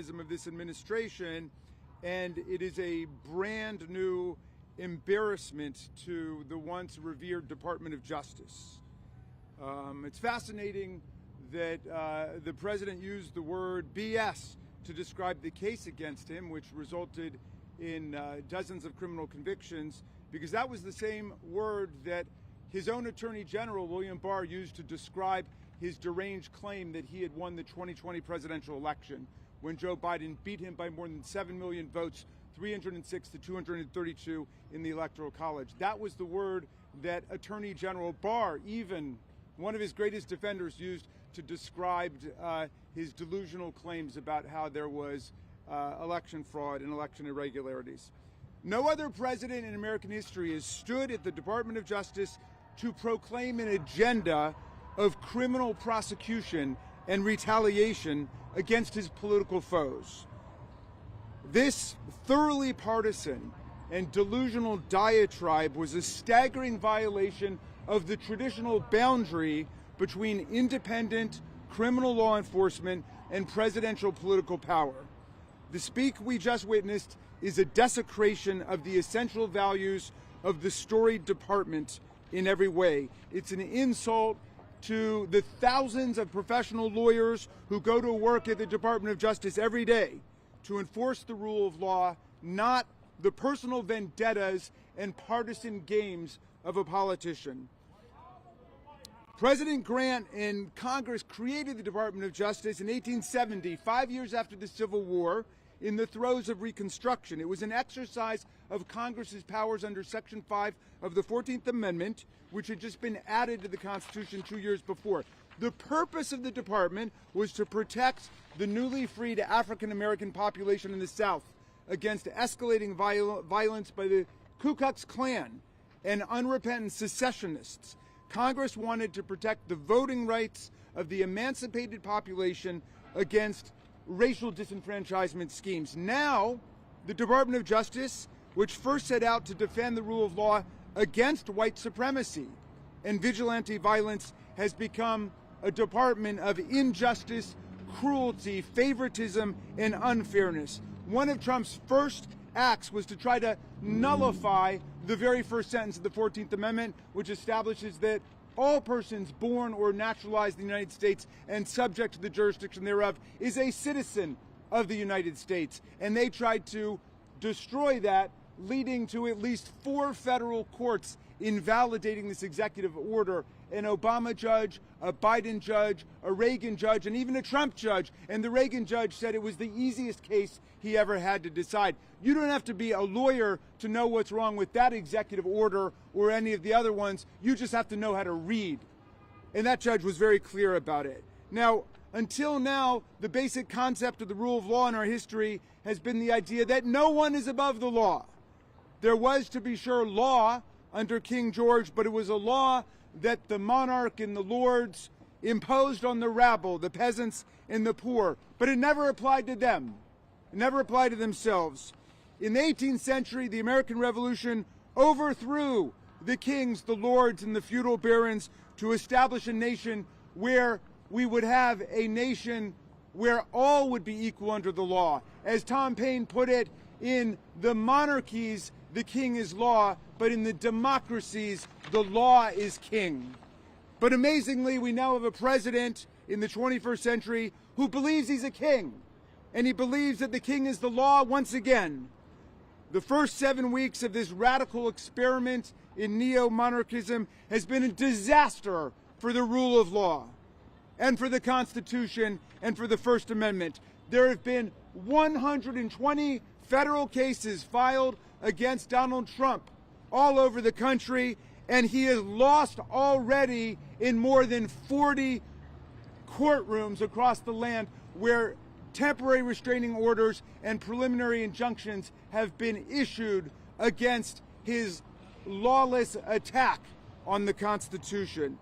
criticism of this administration, and it is a brand new embarrassment to the once revered Department of Justice. It's fascinating that the president used the word BS to describe the case against him, which resulted in dozens of criminal convictions, because that was the same word that his own Attorney General, William Barr, used to describe his deranged claim that he had won the 2020 presidential election when Joe Biden beat him by more than 7 million votes, 306 to 232 in the Electoral College. That was the word that Attorney General Barr, even one of his greatest defenders, used to describe his delusional claims about how there was election fraud and election irregularities. No other president in American history has stood at the Department of Justice to proclaim an agenda of criminal prosecution and retaliation against his political foes. This thoroughly partisan and delusional diatribe was a staggering violation of the traditional boundary between independent criminal law enforcement and presidential political power. The speak we just witnessed is a desecration of the essential values of the storied department in every way. It's an insult to the thousands of professional lawyers who go to work at the Department of Justice every day to enforce the rule of law, not the personal vendettas and partisan games of a politician. President Grant and Congress created the Department of Justice in 1870, 5 years after the Civil War, in the throes of Reconstruction. It was an exercise of Congress's powers under Section 5 of the 14th Amendment, which had just been added to the Constitution 2 years before. The purpose of the department was to protect the newly freed African American population in the South against escalating violence by the Ku Klux Klan and unrepentant secessionists. Congress wanted to protect the voting rights of the emancipated population against racial disenfranchisement schemes. Now, the Department of Justice, which first set out to defend the rule of law against white supremacy and vigilante violence, has become a department of injustice, cruelty, favoritism, and unfairness. One of Trump's first acts was to try to nullify the very first sentence of the 14th Amendment, which establishes that all persons born or naturalized in the United States and subject to the jurisdiction thereof is a citizen of the United States. And they tried to destroy that, leading to at least 4 federal courts invalidating this executive order: an Obama judge, a Biden judge, a Reagan judge, and even a Trump judge. And the Reagan judge said it was the easiest case he ever had to decide. You don't have to be a lawyer to know what's wrong with that executive order or any of the other ones. You just have to know how to read. And that judge was very clear about it. Now, until now, the basic concept of the rule of law in our history has been the idea that no one is above the law. There was, to be sure, law under King George, but it was a law that the monarch and the lords imposed on the rabble, the peasants and the poor, but it never applied to them. It never applied to themselves. In the 18th century, the American Revolution overthrew the kings, the lords, and the feudal barons to establish a nation where we would have a nation where all would be equal under the law. As Tom Paine put it, in the monarchies, the king is law, but in the democracies, the law is king. But amazingly, we now have a president in the 21st century who believes he's a king, and he believes that the king is the law once again. The first 7 weeks of this radical experiment in neo-monarchism has been a disaster for the rule of law and for the Constitution and for the First Amendment. There have been 120 federal cases filed against Donald Trump all over the country, and he has lost already in more than 40 courtrooms across the land where temporary restraining orders and preliminary injunctions have been issued against his lawless attack on the Constitution.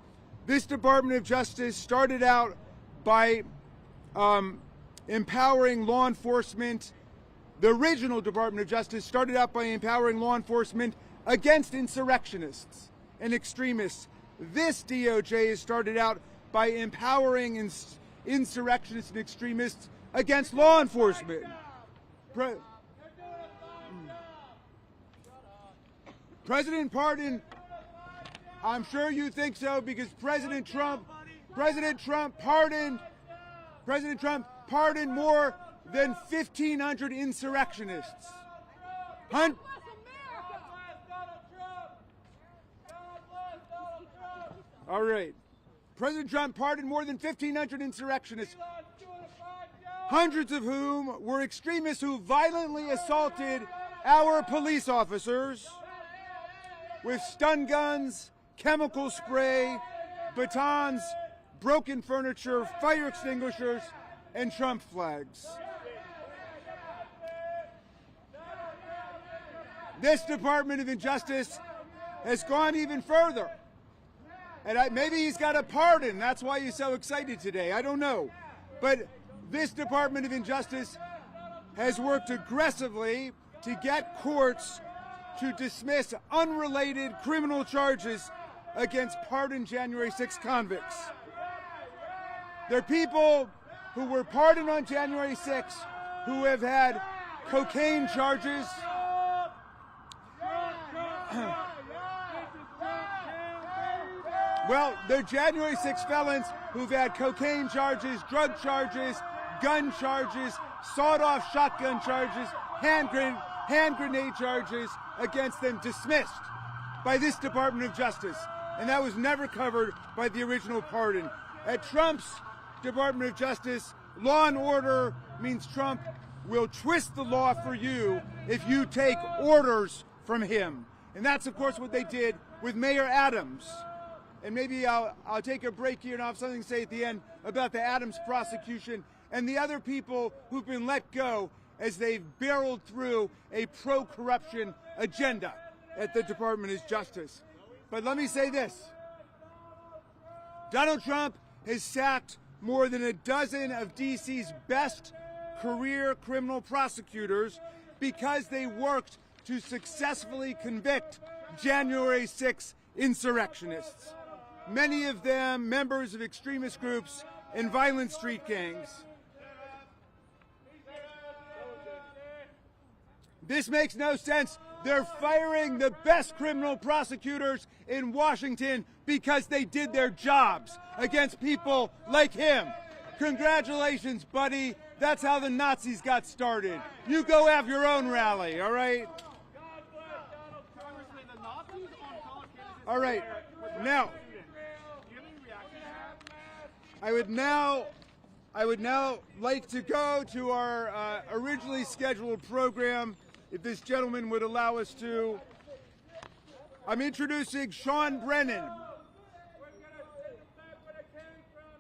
This Department of Justice started out by empowering law enforcement. The original Department of Justice started out by empowering law enforcement against insurrectionists and extremists. This DOJ has started out by empowering insurrectionists and extremists against law enforcement. President pardon, I'm sure you think so, because President Trump pardoned more than 1,500 insurrectionists. All right. President Trump pardoned more than 1,500 insurrectionists, hundreds of whom were extremists who violently assaulted our police officers with stun guns, chemical spray, batons, broken furniture, fire extinguishers, and Trump flags. This Department of Injustice has gone even further. And maybe he's got a pardon. That's why he's so excited today. I don't know. But this Department of Injustice has worked aggressively to get courts to dismiss unrelated criminal charges against pardoned January 6 convicts. They're people who were pardoned on January 6 who have had cocaine charges, well, they're January 6 felons who've had cocaine charges, drug charges, gun charges, sawed-off shotgun charges, hand grenade charges against them dismissed by this Department of Justice. And that was never covered by the original pardon. At Trump's Department of Justice, law and order means Trump will twist the law for you if you take orders from him. And that's, of course, what they did with Mayor Adams. And maybe I'll take a break here and I'll have something to say at the end about the Adams prosecution and the other people who've been let go as they've barreled through a pro-corruption agenda at the Department of Justice. But let me say this. Donald Trump has sacked more than a dozen of D.C.'s best career criminal prosecutors because they worked to successfully convict January 6 insurrectionists, many of them members of extremist groups and violent street gangs. This makes no sense. They're firing the best criminal prosecutors in Washington because they did their jobs against people like him. Congratulations, buddy. That's how the Nazis got started. You go have your own rally, all right? All right. Now, I would now like to go to our originally scheduled program, if this gentleman would allow us to. I'm introducing Sean Brennan.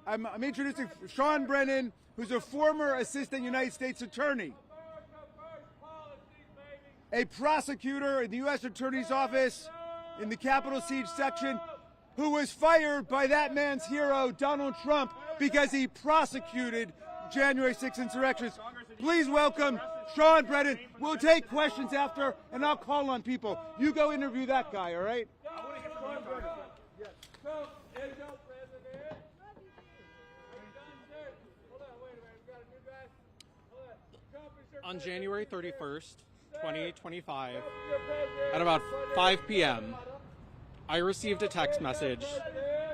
I'm introducing Sean Brennan, who's a former assistant United States attorney, a prosecutor in the U.S. Attorney's Office in the Capitol Siege section, who was fired by that man's hero, Donald Trump, because he prosecuted January 6 insurrections. Please welcome Sean Brennan. We'll take questions after, and I'll call on people. You go interview that guy, all right? On January 31st, 2025, at about 5 p.m., I received a text message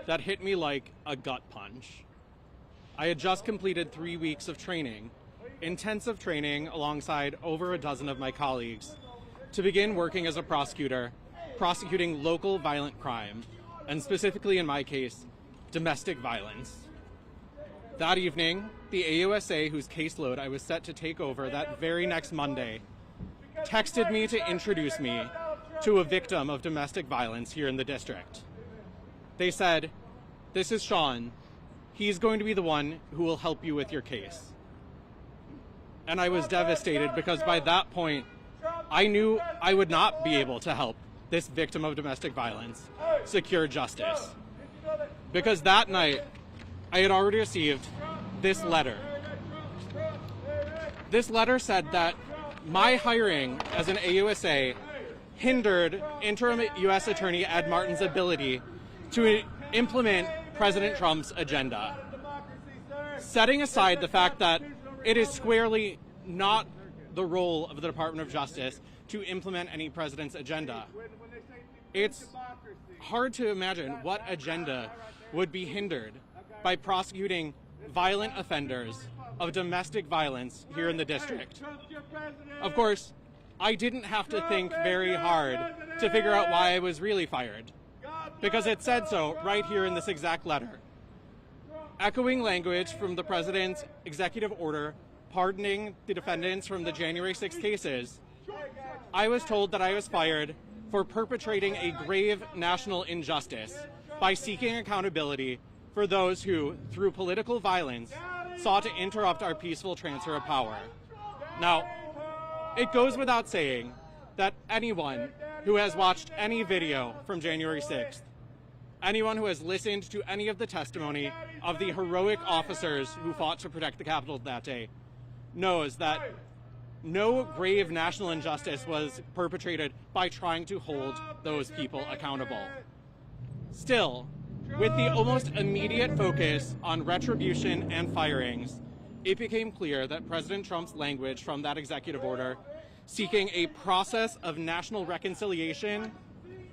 that hit me like a gut punch. I had just completed 3 weeks of training, intensive training alongside over a dozen of my colleagues, to begin working as a prosecutor, prosecuting local violent crime, and specifically in my case, domestic violence. That evening, the AUSA, whose caseload I was set to take over that very next Monday, texted me to introduce me to a victim of domestic violence here in the district. They said, "This is Sean. He's going to be the one who will help you with your case." And I was devastated because by that point, I knew I would not be able to help this victim of domestic violence secure justice. Because that night, I had already received this letter. This letter said that my hiring as an AUSA hindered interim U.S. Attorney Ed Martin's ability to implement President Trump's agenda. Setting aside the fact that It is squarely not the role of the Department of Justice to implement any president's agenda. It's hard to imagine what agenda would be hindered by prosecuting violent offenders of domestic violence here in the district. Of course, I didn't have to think very hard to figure out why I was really fired, because it said so right here in this exact letter. Echoing language from the president's executive order pardoning the defendants from the January 6 cases, I was told that I was fired for perpetrating a grave national injustice by seeking accountability for those who, through political violence, sought to interrupt our peaceful transfer of power. Now, it goes without saying that anyone who has watched any video from January 6th, anyone who has listened to any of the testimony of the heroic officers who fought to protect the Capitol that day, knows that no grave national injustice was perpetrated by trying to hold those people accountable. Still, with the almost immediate focus on retribution and firings, it became clear that President Trump's language from that executive order, seeking a process of national reconciliation,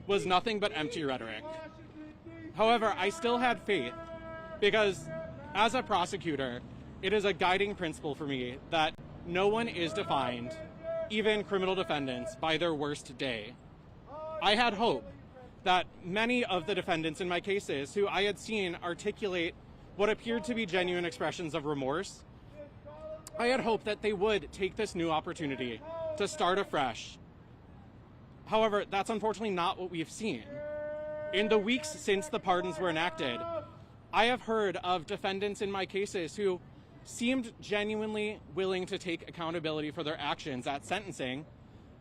was nothing but empty rhetoric. However, I still had faith because, as a prosecutor, it is a guiding principle for me that no one is defined, even criminal defendants, by their worst day. I had hope that many of the defendants in my cases who I had seen articulate what appeared to be genuine expressions of remorse, I had hoped that they would take this new opportunity to start afresh. However, that's unfortunately not what we've seen. In the weeks since the pardons were enacted, I have heard of defendants in my cases who seemed genuinely willing to take accountability for their actions at sentencing,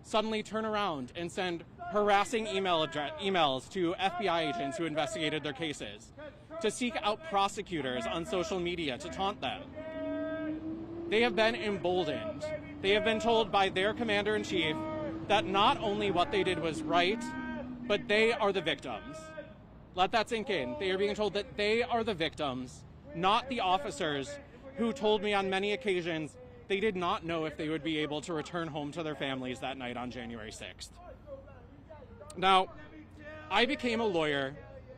suddenly turn around and send harassing emails to FBI agents who investigated their cases, to seek out prosecutors on social media to taunt them. They have been emboldened. They have been told by their commander-in-chief that not only what they did was right, but they are the victims. Let that sink in. They are being told that they are the victims, not the officers who told me on many occasions they did not know if they would be able to return home to their families that night on January 6th. Now, I became a lawyer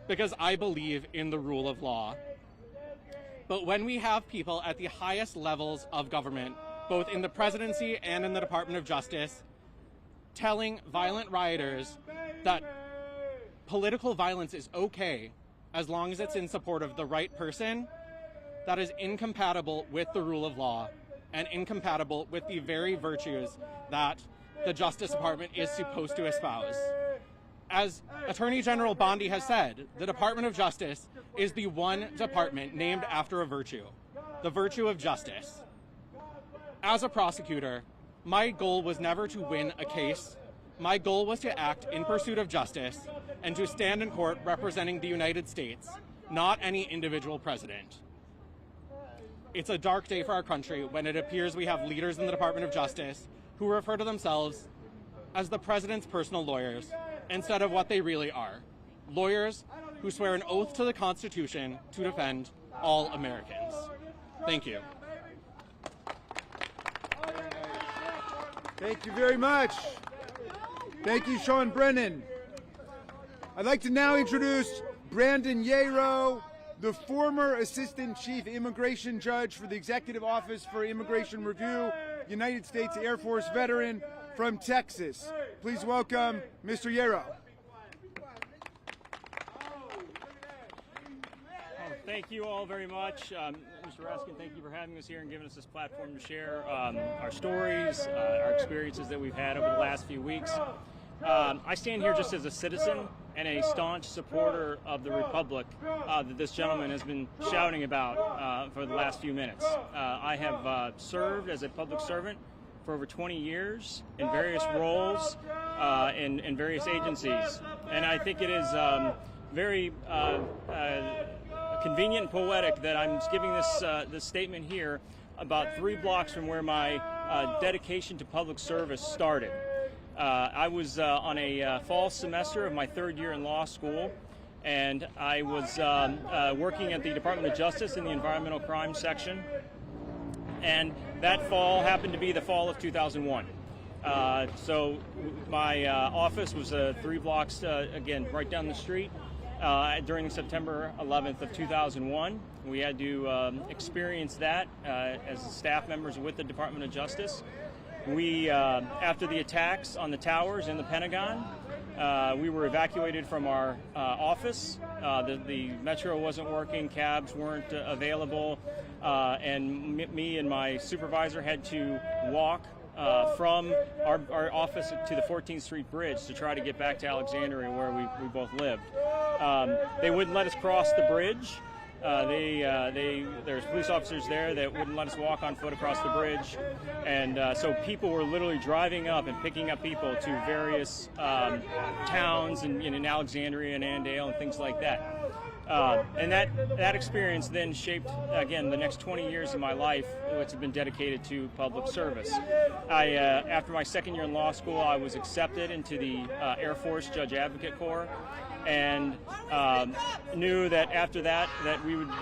because I believe in the rule of law. But when we have people at the highest levels of government, both in the presidency and in the Department of Justice, telling violent rioters that political violence is okay as long as it's in support of the right person, that is incompatible with the rule of law and incompatible with the very virtues that the Justice Department is supposed to espouse. As Attorney General Bondi has said, the Department of Justice is the one department named after a virtue, the virtue of justice. As a prosecutor, my goal was never to win a case. My goal was to act in pursuit of justice and to stand in court representing the United States, not any individual president. It's a dark day for our country when it appears we have leaders in the Department of Justice who refer to themselves as the president's personal lawyers instead of what they really are, lawyers who swear an oath to the Constitution to defend all Americans. Thank you. Thank you very much. Thank you, Sean Brennan. I'd like to now introduce Brandon Yarrow, the former Assistant Chief Immigration Judge for the Executive Office for Immigration Review, United States Air Force veteran from Texas. Please welcome Mr. Yarrow. Thank you all very much. Mr. Raskin, thank you for having us here and giving us this platform to share our stories, our experiences that we've had over the last few weeks. I stand here just as a citizen and a staunch supporter of the Republic that this gentleman has been shouting about for the last few minutes. I have served as a public servant for over 20 years in various roles in various agencies. And I think it is very convenient and poetic that I'm giving this statement here about 3 blocks from where my dedication to public service started. I was on a fall semester of my 3rd year in law school, and I was working at the Department of Justice in the Environmental Crime section. And that fall happened to be the fall of 2001. So my office was 3 blocks, again, right down the street. During September 11th of 2001, we had to experience that as staff members with the Department of Justice. We, after the attacks on the towers in the Pentagon, we were evacuated from our office. The metro wasn't working, cabs weren't available, and me and my supervisor had to walk from our office to the 14th Street Bridge to try to get back to Alexandria, where we both lived. They wouldn't let us cross the bridge. There's police officers there that wouldn't let us walk on foot across the bridge, and so people were literally driving up and picking up people to various towns in Alexandria and Annandale and things like that. And that experience then shaped, again, the next 20 years of my life, which have been dedicated to public service. After my second year in law school, I was accepted into the Air Force Judge Advocate Corps, and knew that after that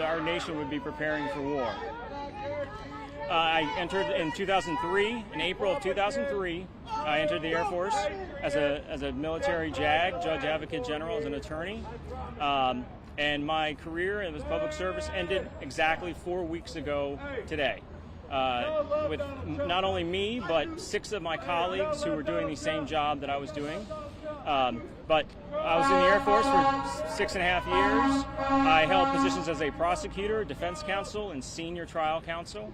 our nation would be preparing for war. I entered in 2003. In April of 2003, I entered the Air Force as a military JAG, Judge Advocate General, as an attorney. And my career in public service ended exactly 4 weeks ago today, with not only me, but 6 of my colleagues who were doing the same job that I was doing. But I was in the Air Force for 6.5 years. I held positions as a prosecutor, defense counsel, and senior trial counsel.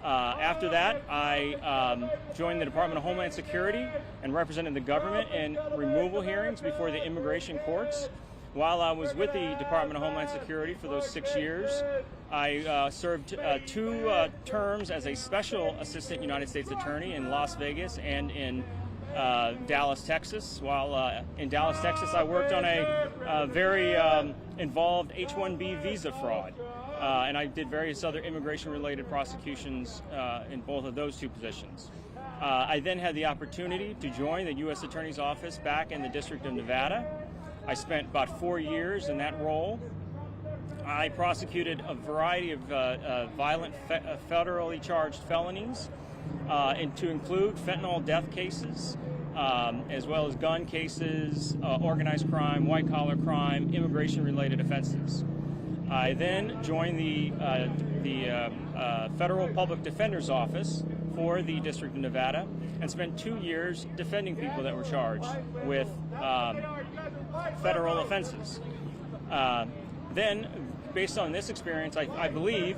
After that, I joined the Department of Homeland Security and represented the government in removal hearings before the immigration courts. While I was with the Department of Homeland Security for those 6 years, I served 2 terms as a special assistant United States attorney in Las Vegas and in Dallas, Texas. While in Dallas, Texas, I worked on a very involved H-1B visa fraud, and I did various other immigration-related prosecutions in both of those 2 positions. I then had the opportunity to join the U.S. Attorney's Office back in the District of Nevada. I spent about 4 years in that role. I prosecuted a variety of violent federally charged felonies, and to include fentanyl death cases, as well as gun cases, organized crime, white-collar crime, immigration-related offenses. I then joined the Federal Public Defender's Office for the District of Nevada and spent 2 years defending people that were charged with federal offenses. Then, based on this experience, I believe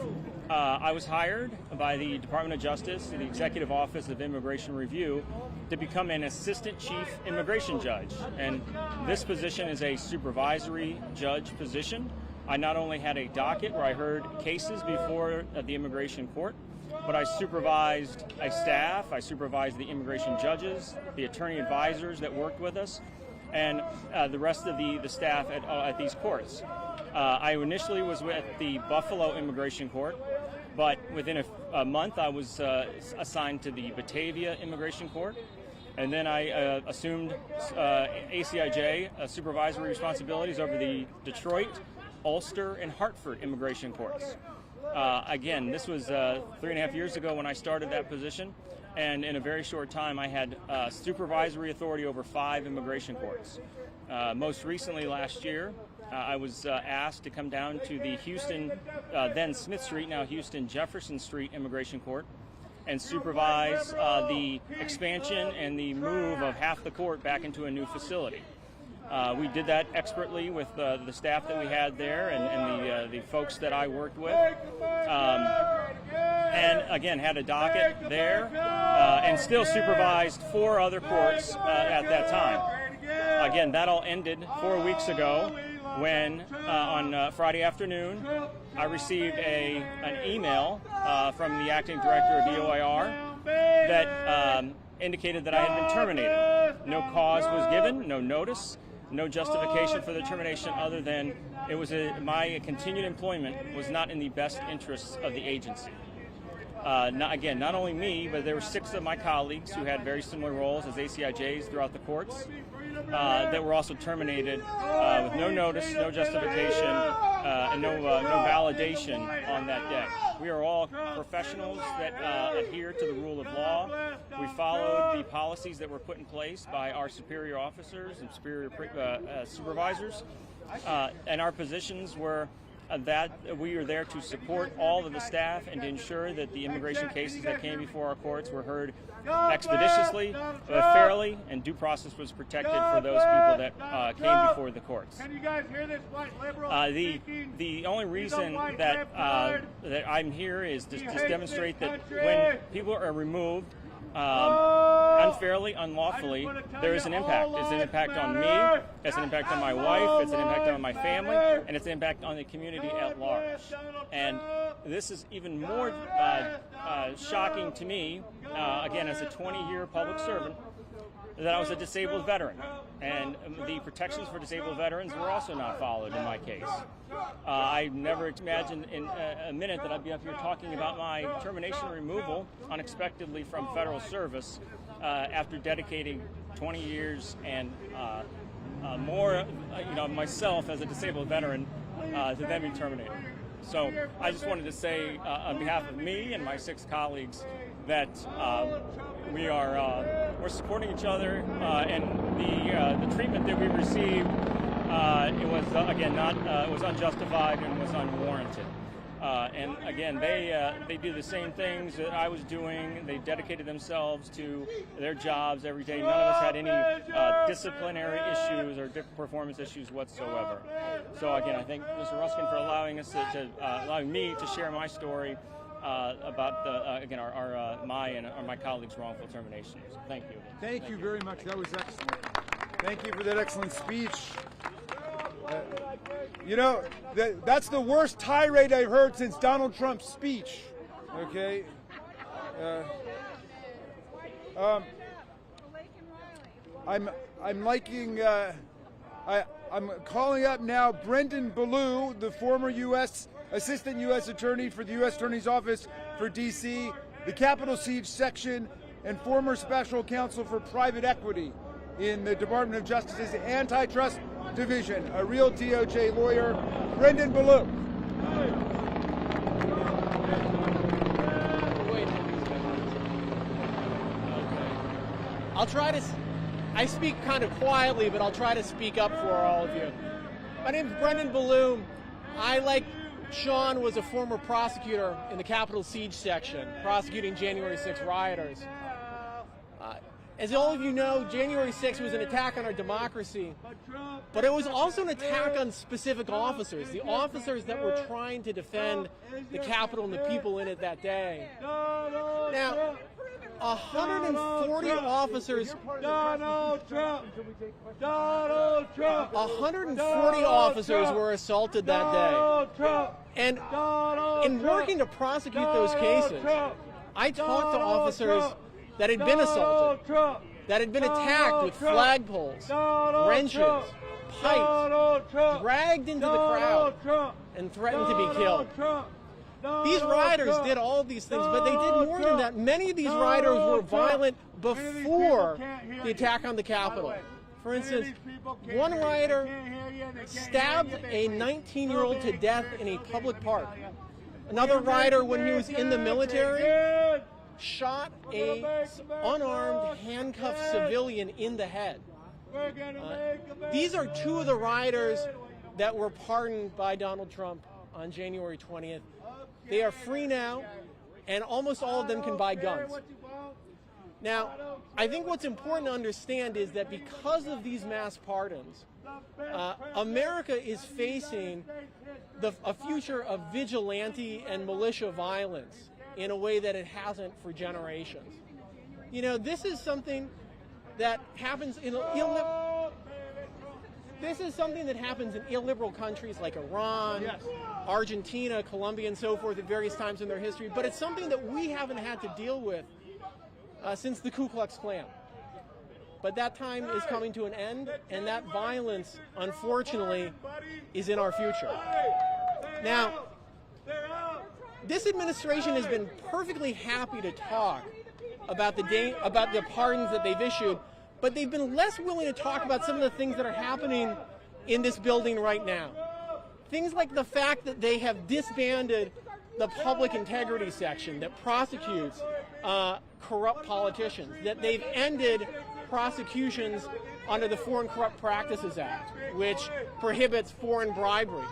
I was hired by the Department of Justice, the Executive Office of Immigration Review, to become an assistant chief immigration judge. And this position is a supervisory judge position. I not only had a docket where I heard cases before the immigration court, but I supervised a staff, I supervised the immigration judges, the attorney advisors that worked with us, and the rest of the staff at these courts. I initially was with the Buffalo Immigration Court, but within a month I was assigned to the Batavia Immigration Court, and then I assumed ACIJ supervisory responsibilities over the Detroit, Ulster, and Hartford Immigration Courts. Again, this was 3.5 years ago when I started that position, and in a very short time I had supervisory authority over 5 immigration courts. Most recently last year, I was asked to come down to the Houston, then Smith Street, now Houston Jefferson Street Immigration Court, and supervise the expansion and the move of half the court back into a new facility. We did that expertly with the staff that we had there and the folks that I worked with. And again, had a docket there and still supervised 4 other courts at that time. Again, that all ended 4 weeks ago when on Friday afternoon I received an email from the acting director of DOIR that indicated that I had been terminated. No cause was given, no notice, no justification for the termination other than it was my continued employment was not in the best interests of the agency. Not only me, but there were 6 of my colleagues who had very similar roles as ACIJs throughout the courts that were also terminated with no notice, no justification, and no validation on that day. We are all professionals that adhere to the rule of law. We followed the policies that were put in place by our superior officers and superior supervisors, and our positions were that we are there to support all of the staff and to ensure that the immigration cases that came before our courts were heard expeditiously, fairly, and due process was protected for those people that came before the courts. Can you guys hear this white liberal? The only reason that that I'm here is to just demonstrate that when people are removed unfairly, unlawfully, there is an impact. It's an impact on me, it's an impact on my wife, it's an impact on my family, and it's an impact on the community at large. And this is even more shocking to me, again, as a 20-year public servant, that I was a disabled veteran. And the protections for disabled veterans were also not followed in my case. I never imagined in a minute that I'd be up here talking about my termination removal unexpectedly from federal service after dedicating 20 years and more, myself as a disabled veteran to then be terminated. So I just wanted to say on behalf of me and my 6 colleagues that we're supporting each other, and the treatment that we received it was again it was unjustified and was unwarranted. And again, they do the same things that I was doing. They dedicated themselves to their jobs every day. None of us had any disciplinary issues or performance issues whatsoever. So again, I thank Mr. Raskin for allowing us allowing me to share my story about my colleagues' wrongful termination. So thank you. Thank you very much. That was excellent. Thank you for that excellent speech. That's the worst tirade I've heard since Donald Trump's speech. Okay. I'm liking. I'm calling up now Brendan Ballou, the former Assistant U.S. Attorney for the U.S. Attorney's Office for D.C., the Capitol Siege Section, and former Special Counsel for Private Equity in the Department of Justice's Antitrust Division, a real DOJ lawyer, Brendan Ballou. I'll try to, I speak kind of quietly, but I'll try to speak up for all of you. My name is Brendan Ballou. I, like Sean, was a former prosecutor in the Capitol Siege Section, prosecuting January 6 rioters. As all of you know, January 6 was an attack on our democracy, but it was also an attack on specific officers, the officers that were trying to defend the Capitol and the people in it that day. Now, 140 officers. 140 officers were assaulted that day. And in working to prosecute those cases, I talked to officers that had been assaulted, that had been attacked with flagpoles, wrenches, pipes, dragged into the crowd, and threatened to be killed. These rioters did all of these things, but they did more than that. Many of these rioters were violent before the attack on the Capitol. For instance, one rioter stabbed a 19-year-old to death in a public park. Another rioter, when he was in the military, shot a unarmed, handcuffed civilian in the head. These are 2 of the rioters that were pardoned by Donald Trump on January 20th. They are free now, and almost all of them can buy guns. Now, I think what's important to understand is that because of these mass pardons, America is facing a future of vigilante and militia violence in a way that it hasn't for generations. You know, this is something that happens in illiberal countries like Iran, Argentina, Colombia, and so forth at various times in their history, but it's something that we haven't had to deal with since the Ku Klux Klan. But that time is coming to an end, and that violence, unfortunately, is in our future. Now, this administration has been perfectly happy to talk about the pardons that they've issued, but they've been less willing to talk about some of the things that are happening in this building right now. Things like the fact that they have disbanded the public integrity section that prosecutes corrupt politicians, that they've ended prosecutions under the Foreign Corrupt Practices Act, which prohibits foreign bribery,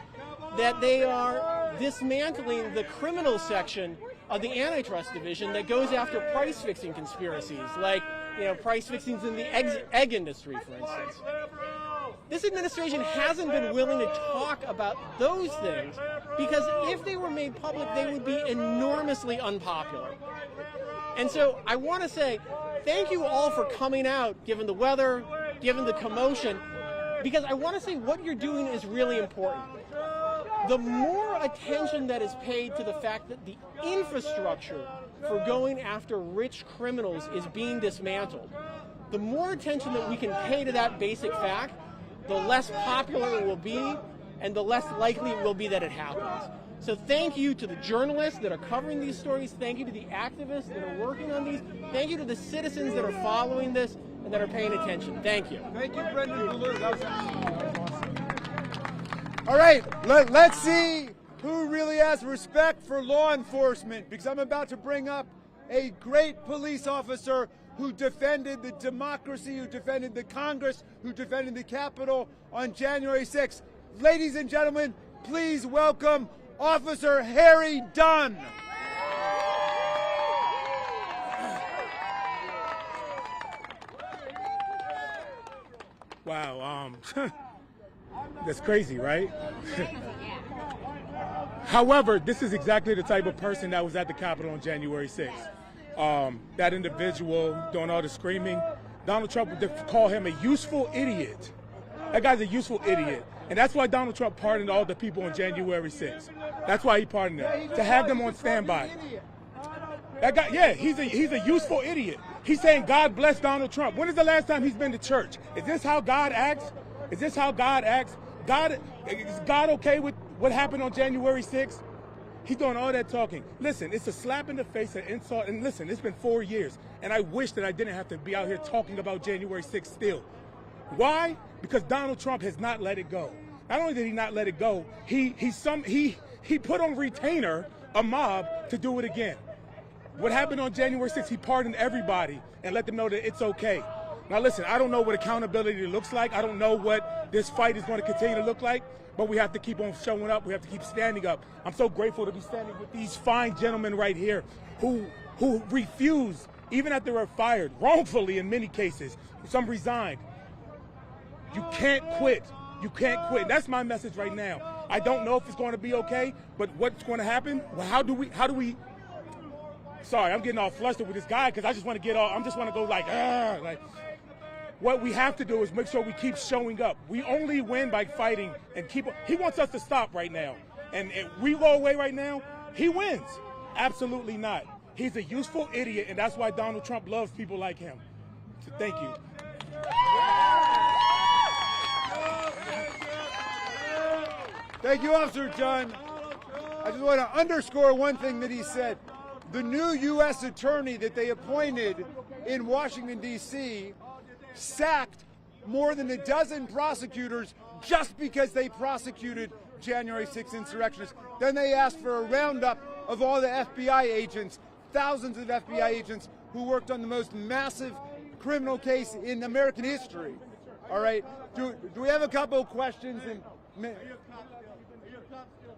that they are dismantling the criminal section of the antitrust division that goes after price-fixing conspiracies, like price fixings in the egg industry, for instance. This administration hasn't been willing to talk about those things because if they were made public, they would be enormously unpopular. And so I want to say thank you all for coming out, given the weather, given the commotion, because I want to say what you're doing is really important. The more attention that is paid to the fact that the infrastructure for going after rich criminals is being dismantled, the more attention that we can pay to that basic fact, the less popular it will be and the less likely it will be that it happens. So thank you to the journalists that are covering these stories. Thank you to the activists that are working on these. Thank you to the citizens that are following this and that are paying attention. Thank you. Thank you, Brendan Ballou. That was awesome. All right, let's see who really has respect for law enforcement, because I'm about to bring up a great police officer who defended the democracy, who defended the Congress, who defended the Capitol on January 6th. Ladies and gentlemen, please welcome Officer Harry Dunn. Wow, that's crazy, right? However, this is exactly the type of person that was at the Capitol on January 6th. That individual doing all the screaming, Donald Trump would call him a useful idiot. That guy's a useful idiot. And that's why Donald Trump pardoned all the people on January 6th. That's why he pardoned them, to have them on standby. That guy, yeah, he's a useful idiot. He's saying God bless Donald Trump. When is the last time he's been to church? Is this how God acts? Is this how God acts? Is God okay with what happened on January 6th? He's doing all that talking. Listen, it's a slap in the face, an insult. And listen, it's been 4 years. And I wish that I didn't have to be out here talking about January 6th still. Why? Because Donald Trump has not let it go. Not only did he not let it go, he put on retainer a mob to do it again. What happened on January 6th, he pardoned everybody and let them know that it's okay. Now listen, I don't know what accountability looks like. I don't know what this fight is going to continue to look like, but we have to keep on showing up. We have to keep standing up. I'm so grateful to be standing with these fine gentlemen right here who refused, even after they were fired, wrongfully in many cases. Some resigned. You can't quit. You can't quit. That's my message right now. I don't know if it's going to be okay, but what's going to happen? Well, how do we? Sorry, I'm getting all flustered with this guy because I just want to go like. What we have to do is make sure we keep showing up. We only win by fighting and he wants us to stop right now. And if we go away right now, he wins. Absolutely not. He's a useful idiot, and that's why Donald Trump loves people like him. So thank you. Thank you, Officer Dunn. I just want to underscore one thing that he said. The new U.S. attorney that they appointed in Washington, D.C., sacked more than a dozen prosecutors just because they prosecuted January 6th insurrectionists. Then they asked for a roundup of all the FBI agents, thousands of FBI agents who worked on the most massive criminal case in American history. All right, do we have a couple of questions?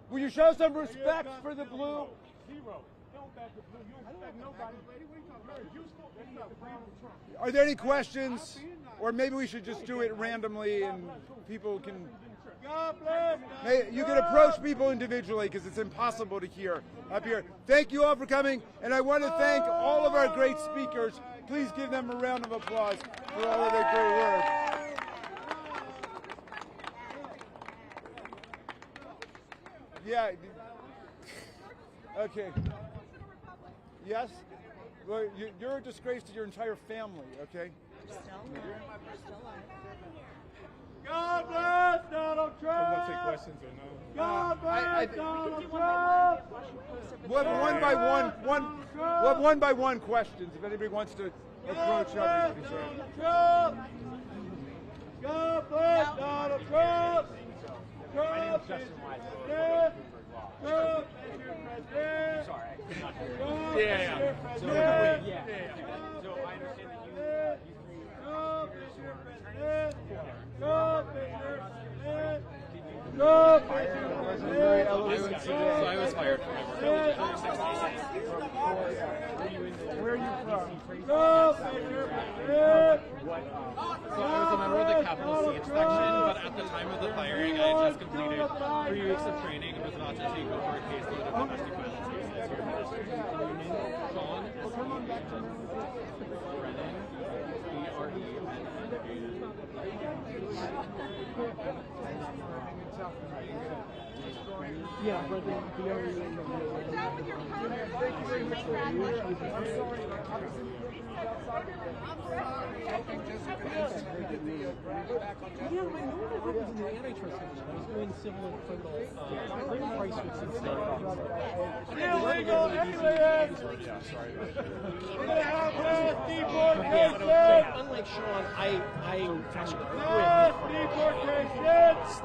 Will you show some respect for the blue? Are there any questions? Or maybe we should just do it randomly and people can... You can approach people individually because it's impossible to hear up here. Thank you all for coming, and I want to thank all of our great speakers. Please give them a round of applause for all of their great work. Yeah. Okay. Yes? Well, you're a disgrace to your entire family, okay? God bless Donald Trump! I want to take questions or no? God bless Donald Trump! We'll have one by one questions if anybody wants to approach God bless Donald Trump! God bless Donald Trump! Trump, Mr. President. Trump, Mr. President. Sorry, I'm not here. Trump, Yeah. Mr. So, President. So I understand that Trump, Mr. President. Trump, Mr. President. Trump, Mr. President. So I was fired from my work. Where are you from? Trump, Mr. President. So I was a member of the Capitol Siege section, but at the time of the firing, I had just completed 3 weeks of training and was about to take over a caseload of domestic violence cases. Sean, Brennan, B-R-E, Yeah, but the Yeah, my normal work was in the antitrust division. I was doing civil and criminal price fixing stuff. Illegal aliens! We're gonna have mass deportations! Yeah, unlike Sean, I Mass deportations!